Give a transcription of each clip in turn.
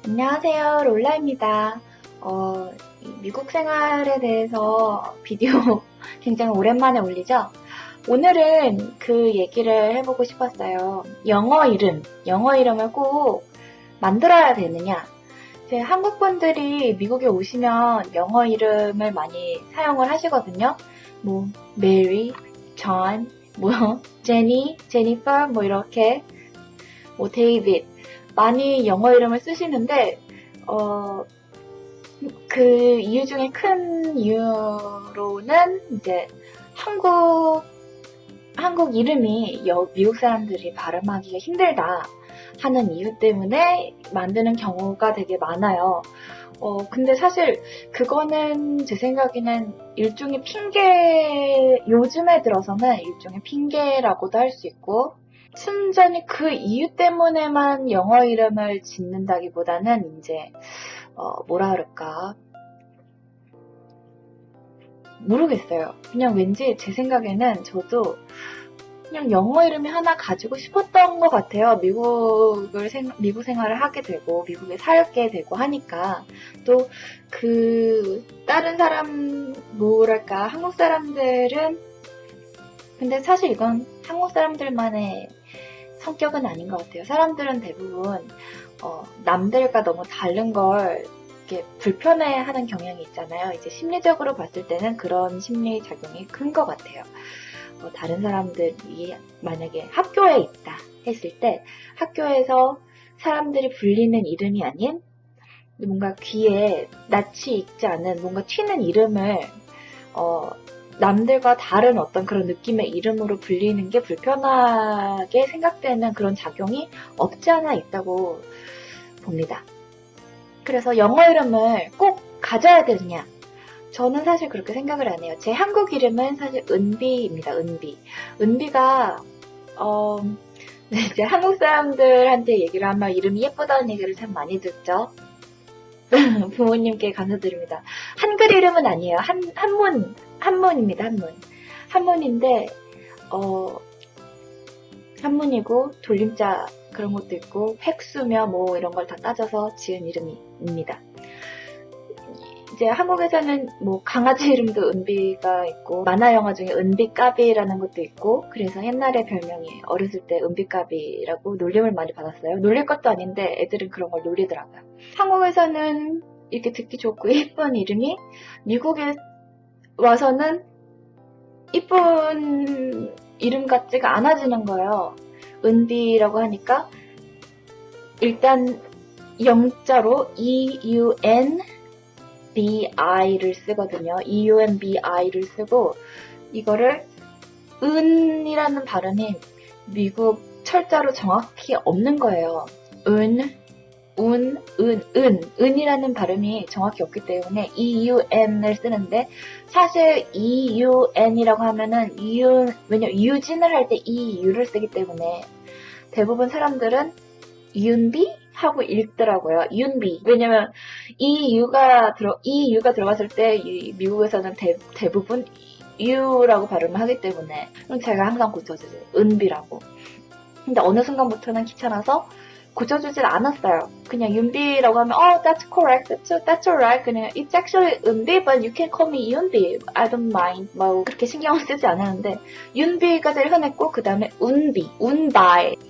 안녕하세요. 롤라입니다. 미국 생활에 대해서 비디오 굉장히 오랜만에 올리죠? 오늘은 그 얘기를 해보고 싶었어요. 영어 이름을 꼭 만들어야 되느냐? 이제 한국 분들이 미국에 오시면 영어 이름을 많이 사용을 하시거든요. 뭐, 메리, 존, 뭐, 제니, 제니퍼, 뭐 이렇게, 뭐, 데이빗. 많이 영어 이름을 쓰시는데, 어, 그 이유 중에 큰 이유로는 이제 한국, 한국 이름이 미국 사람들이 발음하기가 힘들다 하는 이유 때문에 만드는 경우가 되게 많아요. 근데 사실 그거는 제 생각에는 일종의 요즘에 들어서는 일종의 핑계라고도 할 수 있고, 순전히 그 이유 때문에만 영어 이름을 짓는다기보다는 이제 뭐라 그럴까 모르겠어요. 그냥 왠지 제 생각에는 저도 그냥 영어 이름이 하나 가지고 싶었던 것 같아요. 미국 생활을 하게 되고 미국에 살게 되고 하니까 또 다른 사람 뭐랄까 한국 사람들은 근데 사실 이건 한국 사람들만의 성격은 아닌 것 같아요. 사람들은 대부분 남들과 너무 다른 걸 이렇게 불편해하는 경향이 있잖아요. 이제 심리적으로 봤을 때는 그런 심리 작용이 큰 것 같아요. 다른 사람들이 만약에 학교에 있다 했을 때 학교에서 사람들이 불리는 이름이 아닌 뭔가 귀에 낯이 익지 않은 뭔가 튀는 이름을 남들과 다른 어떤 그런 느낌의 이름으로 불리는 게 불편하게 생각되는 그런 작용이 없지 않아 있다고 봅니다. 그래서 영어 이름을 꼭 가져야 되느냐? 저는 사실 그렇게 생각을 안 해요. 제 한국 이름은 사실 은비입니다. 은비. 은비가 이제 한국 사람들한테 얘기를 하면 이름이 예쁘다는 얘기를 참 많이 듣죠. 부모님께 감사드립니다. 한글 이름은 아니에요. 한문입니다. 한문인데, 한문이고, 돌림자 그런 것도 있고, 획수며 뭐 이런 걸 다 따져서 지은 이름입니다. 이제 한국에서는 뭐 강아지 이름도 은비가 있고, 만화 영화 중에 은비까비라는 것도 있고, 그래서 옛날에 별명이 어렸을 때 은비까비라고 놀림을 많이 받았어요. 놀릴 것도 아닌데 애들은 그런 걸 놀리더라고요. 한국에서는 이렇게 듣기 좋고 예쁜 이름이 미국에 와서는 이쁜 이름 같지가 않아지는 거예요. 은비라고 하니까 일단 영자로 EUNBI를 쓰거든요. EUNBI를 쓰고 이거를 은이라는 발음이 미국 철자로 정확히 없는 거예요. 은이라는 발음이 정확히 없기 때문에 EUN을 쓰는데 사실 EUN이라고 하면은 왜냐면 유진을 할 때 EU를 쓰기 때문에 대부분 사람들은 윤비? 하고 읽더라고요. 윤비. 왜냐면 EU가 들어갔을 때 미국에서는 대부분 U라고 발음을 하기 때문에 그럼 제가 항상 고쳐주죠. 은비라고. 근데 어느 순간부터는 귀찮아서 고쳐주질 않았어요. 그냥 윤비라고 하면 that's correct, that's alright. 그냥 it's actually 은비, but you can call me 윤비. I don't mind. 뭐 그렇게 신경을 쓰지 않았는데 윤비가 제일 흔했고 그 다음에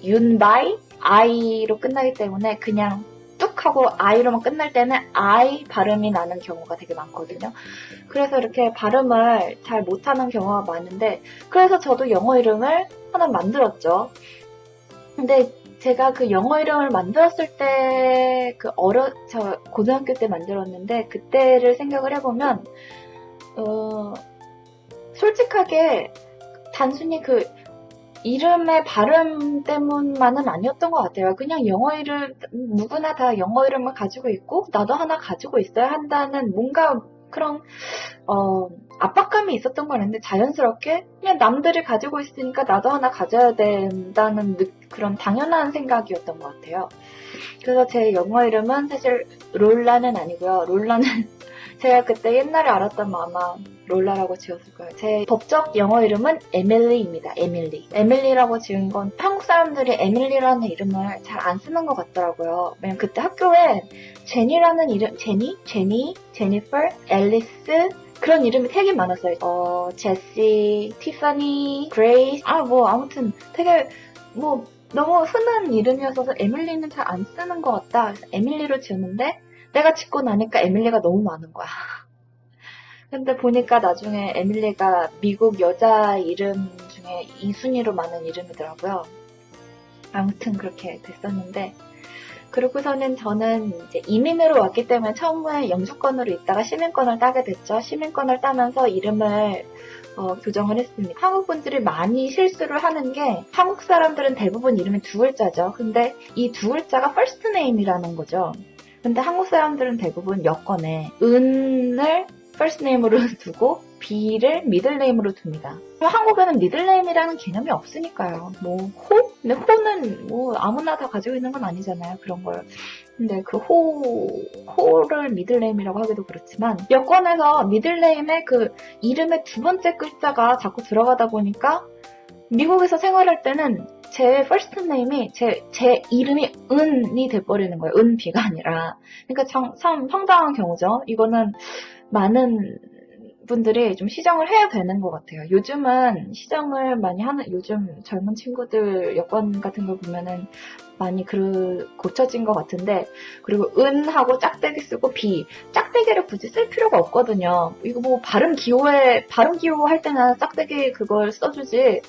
윤바이, I로 끝나기 때문에 그냥 뚝 하고 I로만 끝날 때는 I 발음이 나는 경우가 되게 많거든요. 그래서 이렇게 발음을 잘 못하는 경우가 많은데 그래서 저도 영어 이름을 하나 만들었죠. 근데 제가 그 영어 이름을 만들었을 때, 저 고등학교 때 만들었는데, 그때를 생각을 해보면, 솔직하게, 단순히 그 이름의 발음 때문만은 아니었던 것 같아요. 그냥 누구나 다 영어 이름을 가지고 있고, 나도 하나 가지고 있어야 한다는 뭔가 그런, 압박감이 있었던 거였는데 자연스럽게 그냥 남들이 가지고 있으니까 나도 하나 가져야 된다는 그런 당연한 생각이었던 것 같아요. 그래서 제 영어 이름은 사실 롤라는 아니고요. 롤라는 제가 그때 옛날에 알았던 아마 롤라라고 지었을 거예요. 제 법적 영어 이름은 에밀리입니다. 에밀리. 에밀리라고 지은 건 한국 사람들이 에밀리라는 이름을 잘 안 쓰는 것 같더라고요. 왜냐면 그때 학교에 제니라는 이름, 제니퍼, 앨리스 그런 이름이 되게 많았어요. 제시, 티파니, 그레이스 아무튼 되게 너무 흔한 이름이어서 에밀리는 잘 안 쓰는 것 같다. 그래서 에밀리로 지었는데 내가 짓고 나니까 에밀리가 너무 많은 거야. 근데 보니까 나중에 에밀리가 미국 여자 이름 중에 2순위로 많은 이름이더라고요. 아무튼 그렇게 됐었는데 그러고서는 저는 이제 이민으로 왔기 때문에 처음에 영주권으로 있다가 시민권을 따게 됐죠. 시민권을 따면서 이름을 교정을 했습니다. 한국 분들이 많이 실수를 하는 게 한국 사람들은 대부분 이름이 두 글자죠. 근데 이 두 글자가 first name이라는 거죠. 근데 한국 사람들은 대부분 여권에 은을 first name으로 두고 B를 middle name으로 둡니다. 한국에는 middle name이라는 개념이 없으니까요. 근데 호는 아무나 다 가지고 있는 건 아니잖아요. 그런 걸. 근데 그 호를 middle name이라고 하기도 그렇지만 여권에서 middle name의 그 이름의 두 번째 글자가 자꾸 들어가다 보니까 미국에서 생활할 때는 제 first name이 제 이름이 은이 돼버리는 거예요. 은비가 아니라. 그러니까 참 황당한 경우죠. 이거는 많은 분들이 좀 시정을 해야 되는 것 같아요. 요즘은 시정을 많이 하는, 요즘 젊은 친구들 여권 같은 걸 보면은 많이 고쳐진 것 같은데, 그리고 은하고 짝대기 쓰고 비, 짝대기를 굳이 쓸 필요가 없거든요. 이거 발음 기호 할 때는 짝대기 그걸 써주지,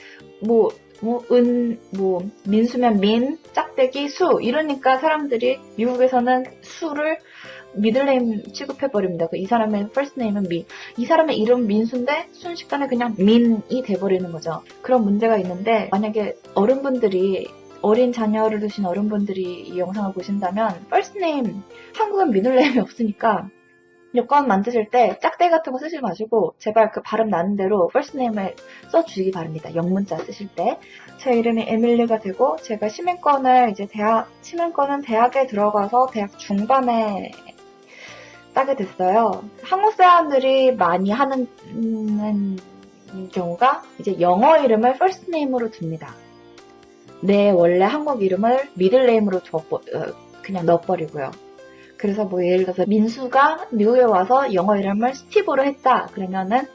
민수면 민, 짝대기 수, 이러니까 사람들이 미국에서는 수를 미들네임 취급해버립니다. 이 사람의 first name은 미. 이 사람의 이름 민수인데 순식간에 그냥 민이 돼버리는 거죠. 그런 문제가 있는데 만약에 어린 자녀를 두신 어른분들이 이 영상을 보신다면 first name, 한국은 미들네임이 없으니까 여권 만드실 때 짝대기 같은 거 쓰지 마시고 제발 그 발음 나는 대로 first name을 써주시기 바랍니다. 영문자 쓰실 때. 제 이름이 에밀리가 되고 제가 시민권은 대학에 들어가서 대학 중반에 따게 됐어요. 한국 사람들이 많이 하는 경우가 이제 영어 이름을 first name으로 둡니다. 내 원래 한국 이름을 middle name으로 그냥 넣어버리고요. 그래서 예를 들어서 민수가 미국에 와서 영어 이름을 스티브로 했다. 그러면은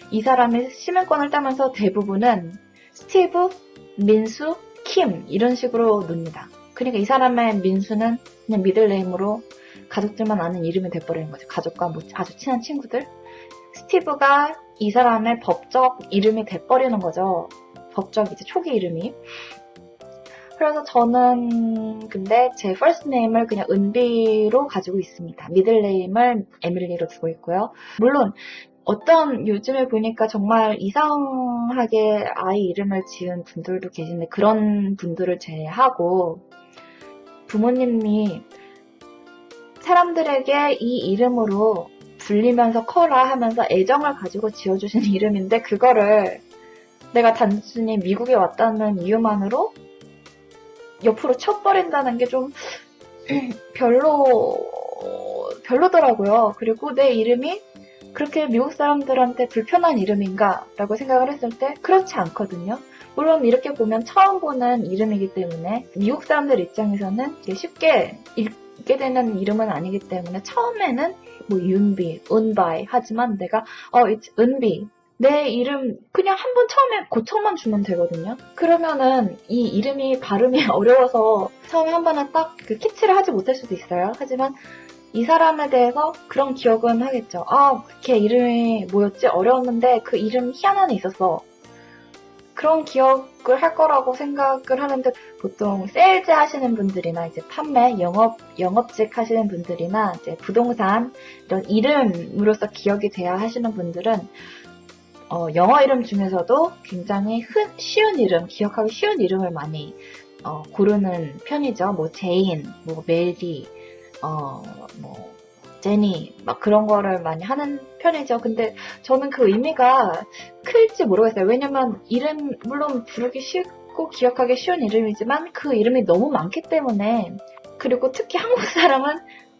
이 사람이 시민권을 따면서 대부분은 스티브, 민수, 킴 이런 식으로 놓습니다. 그러니까 이 사람의 민수는 그냥 middle name으로 가족들만 아는 이름이 돼버리는 거죠. 가족과 아주 친한 친구들. 스티브가 이 사람의 법적 이름이 돼버리는 거죠. 법적 이제 초기 이름이. 그래서 저는 근데 제 first name을 그냥 은비로 가지고 있습니다. middle name을 에밀리로 두고 있고요. 물론 요즘에 보니까 정말 이상하게 아이 이름을 지은 분들도 계신데 그런 분들을 제외하고 부모님이 사람들에게 이 이름으로 불리면서 커라 하면서 애정을 가지고 지어주신 이름인데 그거를 내가 단순히 미국에 왔다는 이유만으로 옆으로 쳐버린다는 게 좀 별로더라고요. 그리고 내 이름이 그렇게 미국 사람들한테 불편한 이름인가 라고 생각을 했을 때 그렇지 않거든요. 물론 이렇게 보면 처음 보는 이름이기 때문에 미국 사람들 입장에서는 쉽게 읽게 되는 이름은 아니기 때문에 처음에는 윤비, 은바이 하지만 내가 은비 내 이름 그냥 한번 처음에 고쳐만 주면 되거든요. 그러면은 이 이름이 발음이 어려워서 처음에 한 번은 딱 캐치를 하지 못할 수도 있어요. 하지만 이 사람에 대해서 그런 기억은 하겠죠. 걔 이름이 뭐였지? 어려웠는데 그 이름 희한한 애 있었어. 그런 기억을 할 거라고 생각을 하는데 보통 세일즈 하시는 분들이나 이제 판매, 영업직 하시는 분들이나 이제 부동산 이런 이름으로서 기억이 돼야 하시는 분들은 영어 이름 중에서도 굉장히 쉬운 이름, 기억하기 쉬운 이름을 많이 고르는 편이죠. 제인, 메리, 제니, 그런 거를 많이 하는 편이죠. 근데 저는 그 의미가 클지 모르겠어요. 왜냐면 물론 부르기 쉽고 기억하기 쉬운 이름이지만 그 이름이 너무 많기 때문에 그리고 특히 한국 사람은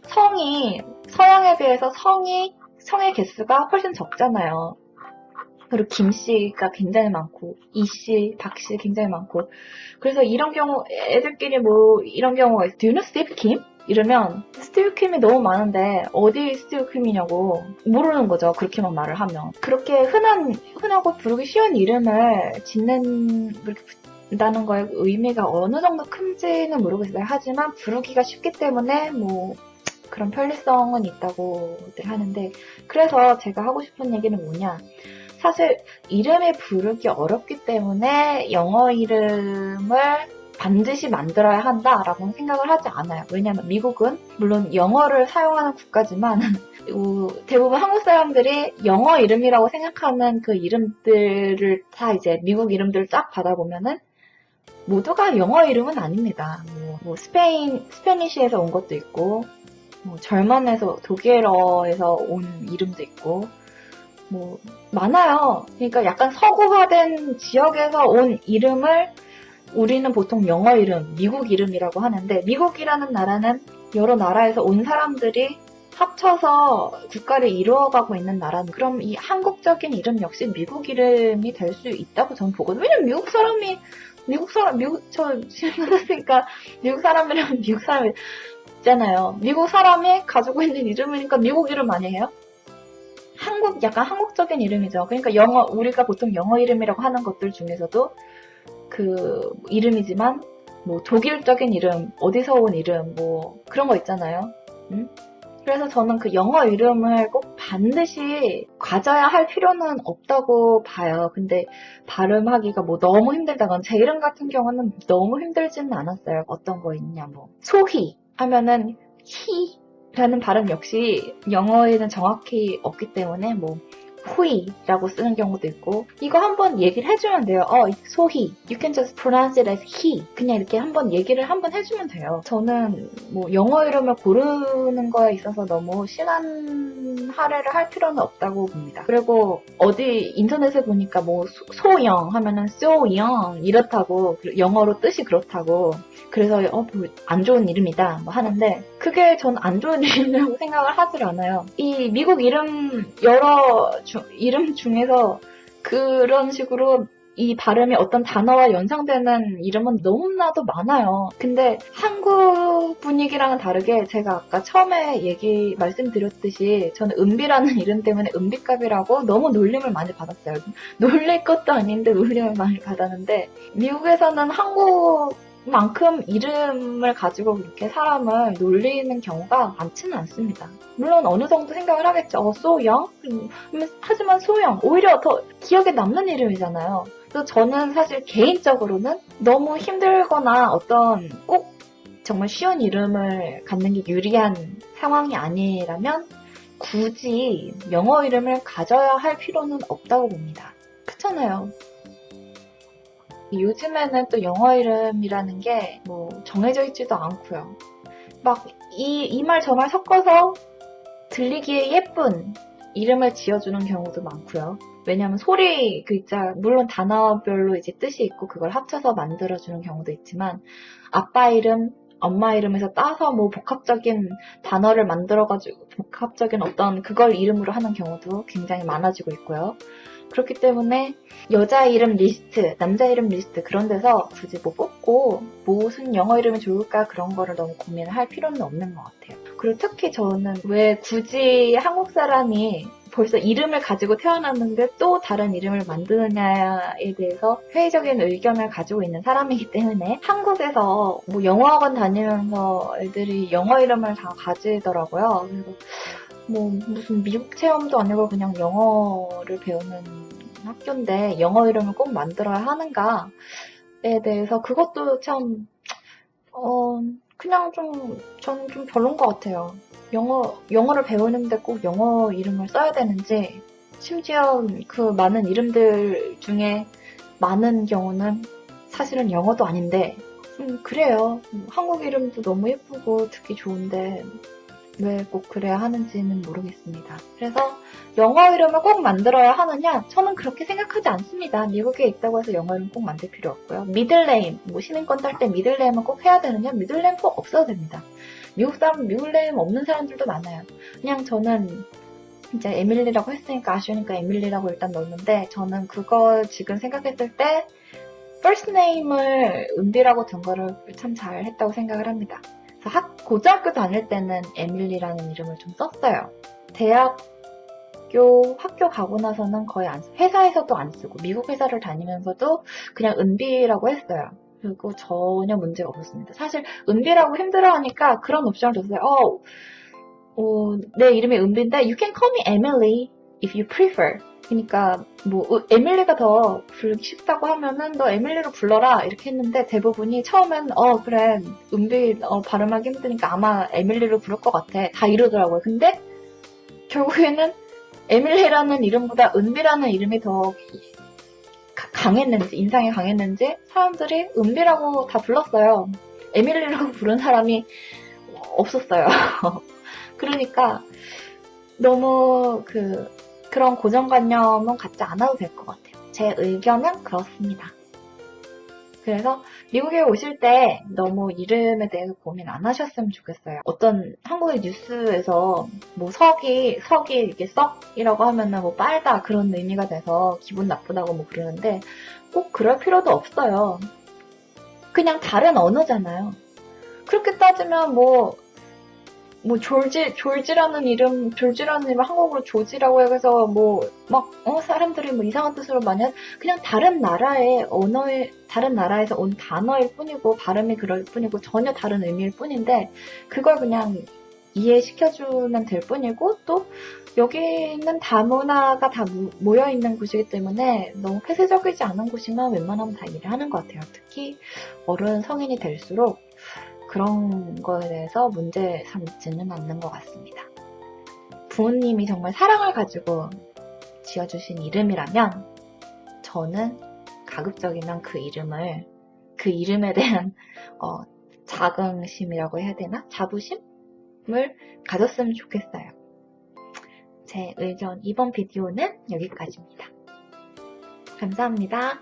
서양에 비해서 성이 성의 개수가 훨씬 적잖아요. 그리고 김씨가 굉장히 많고, 이씨, 박씨 굉장히 많고. 그래서 이런 경우, 애들끼리 뭐, 이런 경우가 있어요. Do you know Steve Kim? 이러면, 스티브 킴이 너무 많은데, 어디 스티브 킴이냐고, 모르는 거죠. 그렇게만 말을 하면. 그렇게 흔하고 부르기 쉬운 이름을 짓는, 그렇게 다는 거에 의미가 어느 정도 큰지는 모르겠어요. 하지만 부르기가 쉽기 때문에 뭐 그런 편리성은 있다고들 하는데, 그래서 제가 하고 싶은 얘기는 뭐냐, 사실 이름이 부르기 어렵기 때문에 영어 이름을 반드시 만들어야 한다라고 생각을 하지 않아요. 왜냐하면 미국은 물론 영어를 사용하는 국가지만 대부분 한국 사람들이 영어 이름이라고 생각하는 그 이름들을 다 이제 미국 이름들을 쫙 받아보면은 모두가 영어 이름은 아닙니다. 뭐 스페니쉬에서 온 것도 있고, 뭐 절만에서 독일어에서 온 이름도 있고, 뭐 많아요. 그러니까 약간 서구화된 지역에서 온 이름을 우리는 보통 영어 이름, 미국 이름이라고 하는데, 미국이라는 나라는 여러 나라에서 온 사람들이 합쳐서 국가를 이루어가고 있는 나라는, 그럼 이 한국적인 이름 역시 미국 이름이 될 수 있다고 저는 보거든요. 왜냐면 저 지금 그러니까 미국 사람이라면 미국 사람이 있잖아요. 미국 사람이 가지고 있는 이름이니까 미국 이름 아니에요? 약간 한국적인 이름이죠. 그러니까 우리가 보통 영어 이름이라고 하는 것들 중에서도 그 이름이지만, 뭐 독일적인 이름, 어디서 온 이름, 뭐 그런 거 있잖아요. 응? 그래서 저는 그 영어 이름을 꼭 반드시 가져야 할 필요는 없다고 봐요. 근데 발음하기가 뭐 너무 힘들다건, 제 이름 같은 경우는 너무 힘들지는 않았어요. 어떤 거 있냐, 뭐 소희 하면은 히라는 발음 역시 영어에는 정확히 없기 때문에 뭐 후이라고 쓰는 경우도 있고, 이거 한번 얘기를 해주면 돼요. 소희. You can just pronounce it as he. 그냥 이렇게 한번 얘기를 한번 해주면 돼요. 저는 뭐 영어 이름을 고르는 거에 있어서 너무 시간 할애를 할 필요는 없다고 봅니다. 그리고 어디 인터넷에 보니까 뭐 소영 하면은 so young 이렇다고, 영어로 뜻이 그렇다고. 그래서 안 좋은 이름이다 뭐 하는데, 그게 전 안 좋은 이름이라고 생각을 하질 않아요. 이 미국 이름 여러 이름 중에서 그런 식으로 이 발음이 어떤 단어와 연상되는 이름은 너무나도 많아요. 근데 한국 분위기랑은 다르게, 제가 아까 처음에 말씀드렸듯이 저는 은비라는 이름 때문에 은비값이라고 너무 놀림을 많이 받았어요. 놀릴 것도 아닌데 놀림을 많이 받았는데, 미국에서는 한국만큼 이름을 가지고 그렇게 사람을 놀리는 경우가 많지는 않습니다. 물론 어느 정도 생각을 하겠죠. 소영? 하지만 소영, 오히려 더 기억에 남는 이름이잖아요. 그래서 저는 사실 개인적으로는 너무 힘들거나 어떤 꼭 정말 쉬운 이름을 갖는 게 유리한 상황이 아니라면 굳이 영어 이름을 가져야 할 필요는 없다고 봅니다. 그렇잖아요. 요즘에는 또 영어 이름이라는 게 뭐 정해져 있지도 않고요. 막 이 말 저 말 섞어서 들리기에 예쁜 이름을 지어주는 경우도 많고요. 왜냐하면 소리 글자, 물론 단어별로 이제 뜻이 있고 그걸 합쳐서 만들어주는 경우도 있지만, 아빠 이름, 엄마 이름에서 따서 뭐 복합적인 단어를 만들어가지고 복합적인 어떤 그걸 이름으로 하는 경우도 굉장히 많아지고 있고요. 그렇기 때문에 여자 이름 리스트, 남자 이름 리스트, 그런 데서 굳이 뭐 뽑고 무슨 영어 이름이 좋을까 그런 거를 너무 고민을 할 필요는 없는 것 같아요. 그리고 특히 저는 왜 굳이 한국 사람이 벌써 이름을 가지고 태어났는데 또 다른 이름을 만드느냐에 대해서 회의적인 의견을 가지고 있는 사람이기 때문에, 한국에서 뭐 영어학원 다니면서 애들이 영어 이름을 다 가지더라고요. 그래서 뭐 무슨 미국 체험도 아니고 그냥 영어를 배우는 학교인데 영어 이름을 꼭 만들어야 하는가에 대해서, 그것도 참 그냥 저는 좀 별론 것 같아요. 영어를 배우는데 꼭 영어 이름을 써야 되는지, 심지어 그 많은 이름들 중에 많은 경우는 사실은 영어도 아닌데, 그래요. 한국 이름도 너무 예쁘고 듣기 좋은데 왜 꼭 그래야 하는지는 모르겠습니다. 그래서 영어 이름을 꼭 만들어야 하느냐? 저는 그렇게 생각하지 않습니다. 미국에 있다고 해서 영어 이름 꼭 만들 필요 없고요. 미들네임, 뭐 시민권 딸 때 미들네임은 꼭 해야 되느냐? 미들네임 꼭 없어도 됩니다. 미국 사람 미들네임 없는 사람들도 많아요. 그냥 저는 이제 에밀리라고 했으니까 아쉬우니까 에밀리라고 일단 넣었는데, 저는 그거 지금 생각했을 때 first name을 은비라고 둔 거를 참 잘했다고 생각을 합니다. 그래서 고등학교 다닐 때는 에밀리라는 이름을 좀 썼어요. 학교 가고 나서는 거의 안 쓰고, 회사에서도 안 쓰고, 미국 회사를 다니면서도 그냥 은비라고 했어요. 그리고 전혀 문제가 없었습니다. 사실 은비라고 힘들어하니까 그런 옵션을 줬어요. 내 이름이 은비인데 you can call me Emily if you prefer. 그러니까 뭐 에밀리가 더 부르기 쉽다고 하면은 너 에밀리로 불러라 이렇게 했는데, 대부분이 처음엔 그래 은비 발음하기 힘드니까 아마 에밀리로 부를 것 같아 다 이러더라고요. 근데 결국에는 에밀리라는 이름보다 은비라는 이름이 더 강했는지, 인상이 강했는지 사람들이 은비라고 다 불렀어요. 에밀리라고 부른 사람이 없었어요. 그러니까 너무 그런 고정관념은 갖지 않아도 될 것 같아요. 제 의견은 그렇습니다. 그래서 미국에 오실 때 너무 이름에 대해서 고민 안 하셨으면 좋겠어요. 어떤 한국의 뉴스에서 뭐 석이 이게 썩이라고 하면은 뭐 빨다 그런 의미가 돼서 기분 나쁘다고 뭐 그러는데, 꼭 그럴 필요도 없어요. 그냥 다른 언어잖아요. 그렇게 따지면 졸지라는 이름 한국어로 조지라고 해서 사람들이 뭐 이상한 뜻으로 많이 그냥 다른 나라에서 온 단어일 뿐이고, 발음이 그럴 뿐이고, 전혀 다른 의미일 뿐인데, 그걸 그냥 이해시켜주면 될 뿐이고, 또 여기는 다문화가 다 모여있는 곳이기 때문에 너무 폐쇄적이지 않은 곳이면 웬만하면 다 일을 하는 것 같아요. 특히 어른 성인이 될수록 그런 거에 대해서 문제 삼지는 않는 것 같습니다. 부모님이 정말 사랑을 가지고 지어주신 이름이라면, 저는 가급적이면 그 이름에 대한 자긍심이라고 해야 되나? 자부심을 가졌으면 좋겠어요. 제 의견 이번 비디오는 여기까지입니다. 감사합니다.